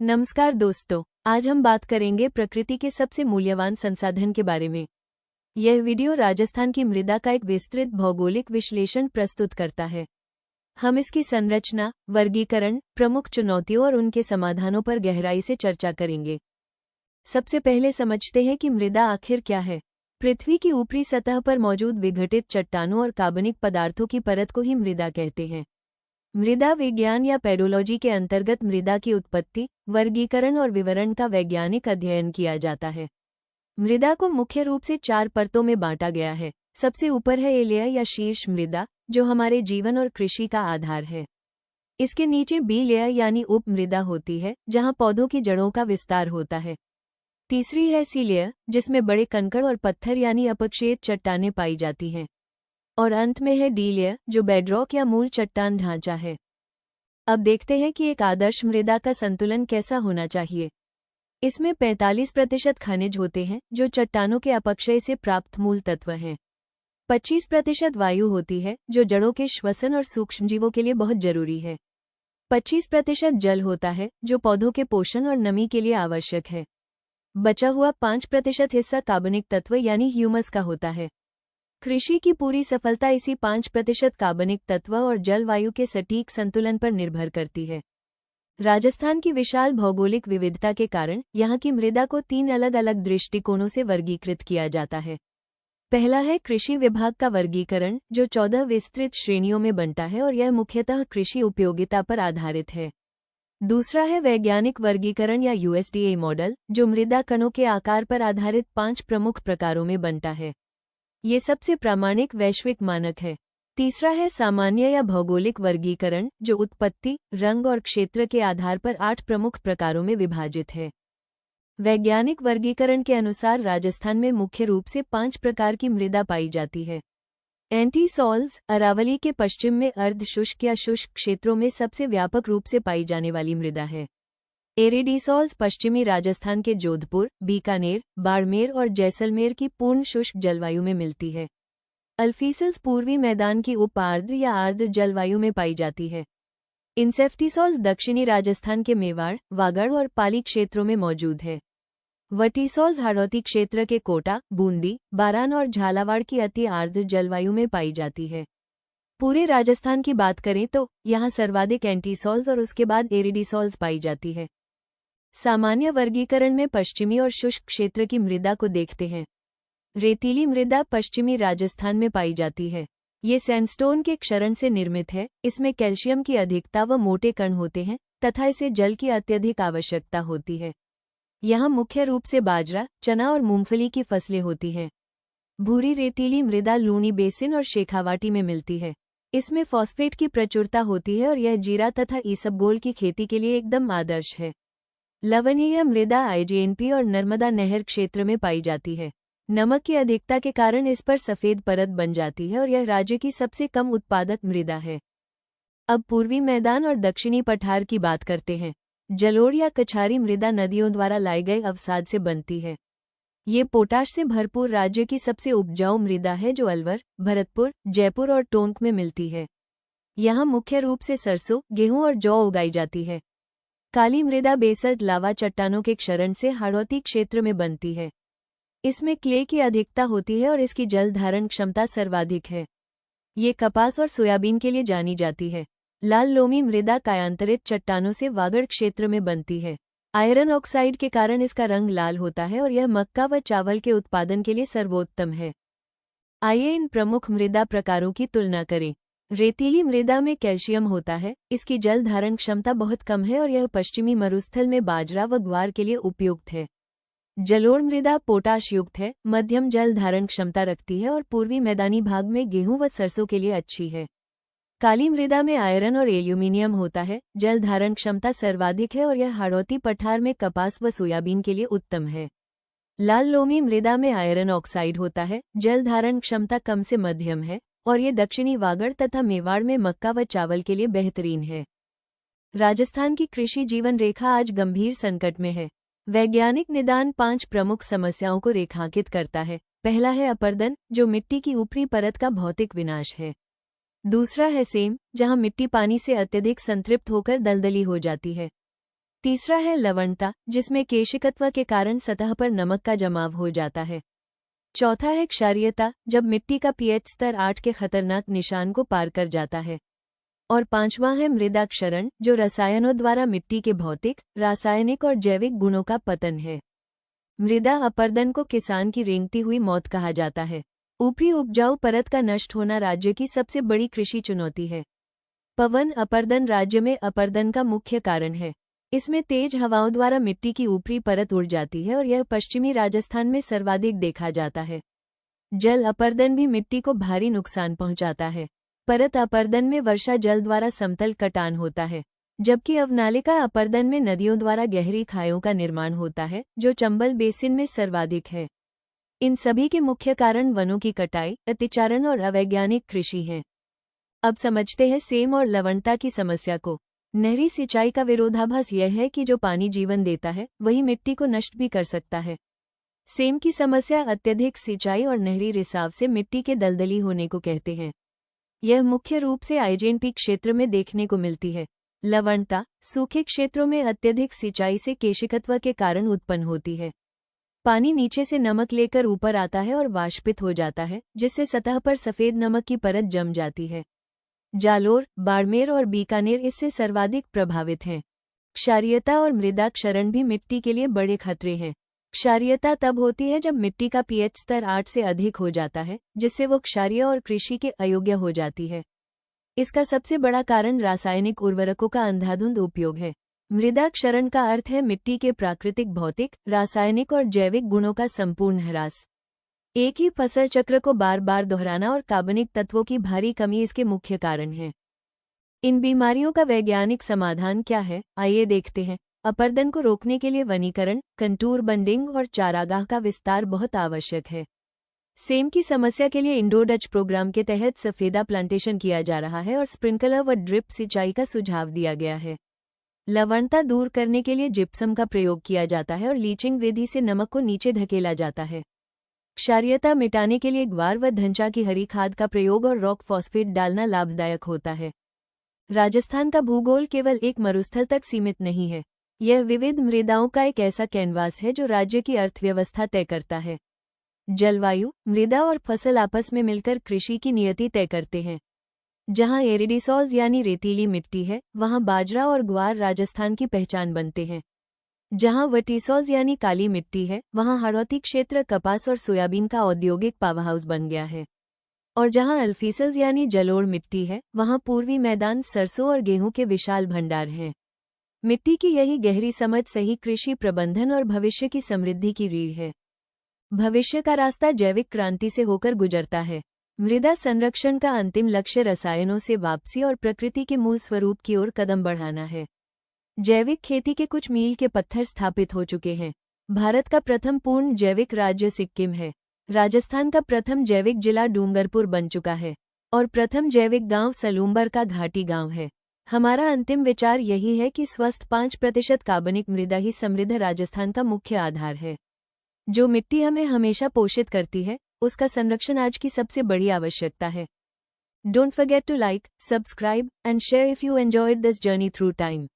नमस्कार दोस्तों, आज हम बात करेंगे प्रकृति के सबसे मूल्यवान संसाधन के बारे में। यह वीडियो राजस्थान की मृदा का एक विस्तृत भौगोलिक विश्लेषण प्रस्तुत करता है। हम इसकी संरचना, वर्गीकरण, प्रमुख चुनौतियों और उनके समाधानों पर गहराई से चर्चा करेंगे। सबसे पहले समझते हैं कि मृदा आखिर क्या है। पृथ्वी की ऊपरी सतह पर मौजूद विघटित चट्टानों और कार्बनिक पदार्थों की परत को ही मृदा कहते हैं। मृदा विज्ञान या पेडोलॉजी के अंतर्गत मृदा की उत्पत्ति, वर्गीकरण और विवरण का वैज्ञानिक अध्ययन किया जाता है। मृदा को मुख्य रूप से 4 परतों में बांटा गया है। सबसे ऊपर है एलिया या शीर्ष मृदा, जो हमारे जीवन और कृषि का आधार है। इसके नीचे बी लेयर यानी उप मृदा होती है, जहां पौधों की जड़ों का विस्तार होता है। तीसरी है सी लेयर, जिसमें बड़े कंकड़ और पत्थर यानी अपक्षेत्र चट्टानें पाई जाती हैं। और अंत में है डी लेयर, जो बेडरॉक या मूल चट्टान ढांचा है। अब देखते हैं कि एक आदर्श मृदा का संतुलन कैसा होना चाहिए। इसमें 45% खनिज होते हैं, जो चट्टानों के अपक्षय से प्राप्त मूल तत्व हैं। 25% वायु होती है, जो जड़ों के श्वसन और सूक्ष्मजीवों के लिए बहुत जरूरी है। 25% जल होता है, जो पौधों के पोषण और नमी के लिए आवश्यक है। बचा हुआ 5% हिस्सा कार्बनिक तत्व यानी ह्यूमस का होता है। कृषि की पूरी सफलता इसी 5% कार्बनिक तत्व और जलवायु के सटीक संतुलन पर निर्भर करती है। राजस्थान की विशाल भौगोलिक विविधता के कारण यहाँ की मृदा को 3 अलग अलग दृष्टिकोणों से वर्गीकृत किया जाता है। पहला है कृषि विभाग का वर्गीकरण, जो 14 विस्तृत श्रेणियों में बंटा है और यह मुख्यतः कृषि उपयोगिता पर आधारित है। दूसरा है वैज्ञानिक वर्गीकरण या यूएसडीए मॉडल, जो मृदा कणों के आकार पर आधारित 5 प्रमुख प्रकारों में बंटा है। ये सबसे प्रामाणिक वैश्विक मानक है। तीसरा है सामान्य या भौगोलिक वर्गीकरण, जो उत्पत्ति, रंग और क्षेत्र के आधार पर 8 प्रमुख प्रकारों में विभाजित है। वैज्ञानिक वर्गीकरण के अनुसार राजस्थान में मुख्य रूप से 5 प्रकार की मृदा पाई जाती है। एंटी सॉल्स, अरावली के पश्चिम में अर्ध शुष्क या शुष्क क्षेत्रों में सबसे व्यापक रूप से पाई जाने वाली मृदा है। एरिडीसॉल्स पश्चिमी राजस्थान के जोधपुर, बीकानेर, बाड़मेर और जैसलमेर की पूर्ण शुष्क जलवायु में मिलती है। अल्फीसल्स पूर्वी मैदान की उप आर्द्र या आर्द्र जलवायु में पाई जाती है। इंसेफ्टिसॉल्स दक्षिणी राजस्थान के मेवाड़, वागड़ और पाली क्षेत्रों में मौजूद है। वटीसॉल्स हाड़ौती क्षेत्र के कोटा, बूंदी, बारान और झालावाड़ की अति आर्द्र जलवायु में पाई जाती है। पूरे राजस्थान की बात करें तो यहाँ सर्वाधिक एंटीसॉल्स और उसके बाद एरिडीसॉल्स पाई जाती है। सामान्य वर्गीकरण में पश्चिमी और शुष्क क्षेत्र की मृदा को देखते हैं। रेतीली मृदा पश्चिमी राजस्थान में पाई जाती है। ये सैंडस्टोन के क्षरण से निर्मित है। इसमें कैल्शियम की अधिकता व मोटे कण होते हैं तथा इसे जल की अत्यधिक आवश्यकता होती है। यहाँ मुख्य रूप से बाजरा, चना और मूंगफली की फसलें होती हैं। भूरी रेतीली मृदा लूनी बेसिन और शेखावाटी में मिलती है। इसमें फॉस्फेट की प्रचुरता होती है और यह जीरा तथा ईसबगोल की खेती के लिए एकदम आदर्श है। लवणीय मृदा आईजीएनपी और नर्मदा नहर क्षेत्र में पाई जाती है। नमक की अधिकता के कारण इस पर सफेद परत बन जाती है और यह राज्य की सबसे कम उत्पादक मृदा है। अब पूर्वी मैदान और दक्षिणी पठार की बात करते हैं। जलोढ़ या कछारी मृदा नदियों द्वारा लाए गए अवसाद से बनती है। ये पोटाश से भरपूर राज्य की सबसे उपजाऊ मृदा है, जो अलवर, भरतपुर, जयपुर और टोंक में मिलती है। यहाँ मुख्य रूप से सरसों, गेहूं और जौ उगाई जाती है। काली मृदा बेसल्ट लावा चट्टानों के क्षरण से हाड़ौती क्षेत्र में बनती है। इसमें क्ले की अधिकता होती है और इसकी जल धारण क्षमता सर्वाधिक है। ये कपास और सोयाबीन के लिए जानी जाती है। लाल लोमी मृदा कायांतरित चट्टानों से वागड़ क्षेत्र में बनती है। आयरन ऑक्साइड के कारण इसका रंग लाल होता है और यह मक्का व चावल के उत्पादन के लिए सर्वोत्तम है। आइए इन प्रमुख मृदा प्रकारों की तुलना करें। रेतीली मृदा में कैल्शियम होता है। इसकी जल धारण क्षमता बहुत कम है और यह पश्चिमी मरुस्थल में बाजरा व ग्वार के लिए उपयुक्त है। जलोढ़ मृदा पोटाश युक्त है, मध्यम जल धारण क्षमता रखती है और पूर्वी मैदानी भाग में गेहूं व सरसों के लिए अच्छी है। काली मृदा में आयरन और एल्यूमिनियम होता है। जल धारण क्षमता सर्वाधिक है और यह हाड़ौती पठार में कपास व सोयाबीन के लिए उत्तम है। लाल लोमी मृदा में आयरन ऑक्साइड होता है। जल धारण क्षमता कम से मध्यम है और ये दक्षिणी वागड़ तथा मेवाड़ में मक्का व चावल के लिए बेहतरीन है। राजस्थान की कृषि जीवन रेखा आज गंभीर संकट में है। वैज्ञानिक निदान 5 प्रमुख समस्याओं को रेखांकित करता है। पहला है अपरदन, जो मिट्टी की ऊपरी परत का भौतिक विनाश है। दूसरा है सेम, जहां मिट्टी पानी से अत्यधिक संतृप्त होकर दलदली हो जाती है। तीसरा है लवणता, जिसमें केशिकत्व के कारण सतह पर नमक का जमाव हो जाता है। चौथा है क्षारीयता, जब मिट्टी का पीएच स्तर 8 के खतरनाक निशान को पार कर जाता है। और पांचवां है मृदा क्षरण, जो रसायनों द्वारा मिट्टी के भौतिक, रासायनिक और जैविक गुणों का पतन है। मृदा अपरदन को किसान की रेंगती हुई मौत कहा जाता है। ऊपरी उपजाऊ परत का नष्ट होना राज्य की सबसे बड़ी कृषि चुनौती है। पवन अपरदन राज्य में अपरदन का मुख्य कारण है। इसमें तेज हवाओं द्वारा मिट्टी की ऊपरी परत उड़ जाती है और यह पश्चिमी राजस्थान में सर्वाधिक देखा जाता है। जल अपरदन भी मिट्टी को भारी नुकसान पहुंचाता है। परत अपरदन में वर्षा जल द्वारा समतल कटान होता है, जबकि अवनालिका अपरदन में नदियों द्वारा गहरी खाइयों का निर्माण होता है, जो चंबल बेसिन में सर्वाधिक है। इन सभी के मुख्य कारण वनों की कटाई, अतिचारण और अवैज्ञानिक कृषि हैं। अब समझते हैं सेम और लवणता की समस्या को। नहरी सिंचाई का विरोधाभास यह है कि जो पानी जीवन देता है, वही मिट्टी को नष्ट भी कर सकता है। सेम की समस्या अत्यधिक सिंचाई और नहरी रिसाव से मिट्टी के दलदली होने को कहते हैं। यह मुख्य रूप से आईजेएनपी क्षेत्र में देखने को मिलती है। लवणता सूखे क्षेत्रों में अत्यधिक सिंचाई से केशिकत्व के कारण उत्पन्न होती है। पानी नीचे से नमक लेकर ऊपर आता है और वाष्पित हो जाता है, जिससे सतह पर सफेद नमक की परत जम जाती है। जालोर, बाड़मेर और बीकानेर इससे सर्वाधिक प्रभावित हैं। क्षारीयता और मृदा क्षरण भी मिट्टी के लिए बड़े खतरे हैं। क्षारीयता तब होती है जब मिट्टी का पीएच स्तर 8 से अधिक हो जाता है, जिससे वो क्षारीय और कृषि के अयोग्य हो जाती है। इसका सबसे बड़ा कारण रासायनिक उर्वरकों का अंधाधुंध उपयोग है। मृदा क्षरण का अर्थ है मिट्टी के प्राकृतिक भौतिक, रासायनिक और जैविक गुणों का संपूर्ण ह्रास। एक ही फसल चक्र को बार बार दोहराना और कार्बनिक तत्वों की भारी कमी इसके मुख्य कारण है। इन बीमारियों का वैज्ञानिक समाधान क्या है, आइए देखते हैं। अपरदन को रोकने के लिए वनीकरण, कंटूर बंडिंग और चारागाह का विस्तार बहुत आवश्यक है। सेम की समस्या के लिए इंडो डच प्रोग्राम के तहत सफेदा प्लांटेशन किया जा रहा है और स्प्रिंकलर व ड्रिप सिंचाई का सुझाव दिया गया है। लवणता दूर करने के लिए जिप्सम का प्रयोग किया जाता है और लीचिंग विधि से नमक को नीचे धकेला जाता है। क्षारीयता मिटाने के लिए ग्वार व धंचा की हरी खाद का प्रयोग और रॉक फॉस्फेट डालना लाभदायक होता है। राजस्थान का भूगोल केवल एक मरुस्थल तक सीमित नहीं है। यह विविध मृदाओं का एक ऐसा कैनवास है जो राज्य की अर्थव्यवस्था तय करता है। जलवायु, मृदा और फसल आपस में मिलकर कृषि की नियति तय करते हैं। जहां एरिडिसॉल्स यानी रेतीली मिट्टी है, वहां बाजरा और ग्वार राजस्थान की पहचान बनते हैं। जहां वर्टिसॉल्स यानी काली मिट्टी है, वहां हाड़ौती क्षेत्र कपास और सोयाबीन का औद्योगिक पावरहाउस बन गया है। और जहां अल्फीसल्स यानी जलोढ़ मिट्टी है, वहां पूर्वी मैदान सरसों और गेहूं के विशाल भंडार हैं। मिट्टी की यही गहरी समझ सही कृषि प्रबंधन और भविष्य की समृद्धि की रीढ़ है। भविष्य का रास्ता जैविक क्रांति से होकर गुजरता है। मृदा संरक्षण का अंतिम लक्ष्य रसायनों से वापसी और प्रकृति के मूल स्वरूप की ओर कदम बढ़ाना है। जैविक खेती के कुछ मील के पत्थर स्थापित हो चुके हैं। भारत का प्रथम पूर्ण जैविक राज्य सिक्किम है। राजस्थान का प्रथम जैविक जिला डूंगरपुर बन चुका है और प्रथम जैविक गांव सलूम्बर का घाटी गांव है। हमारा अंतिम विचार यही है कि स्वस्थ 5% कार्बनिक मृदा ही समृद्ध राजस्थान का मुख्य आधार है। जो मिट्टी हमें हमेशा पोषित करती है, उसका संरक्षण आज की सबसे बड़ी आवश्यकता है। Don't forget to like, subscribe, and share if you enjoyed this journey through time.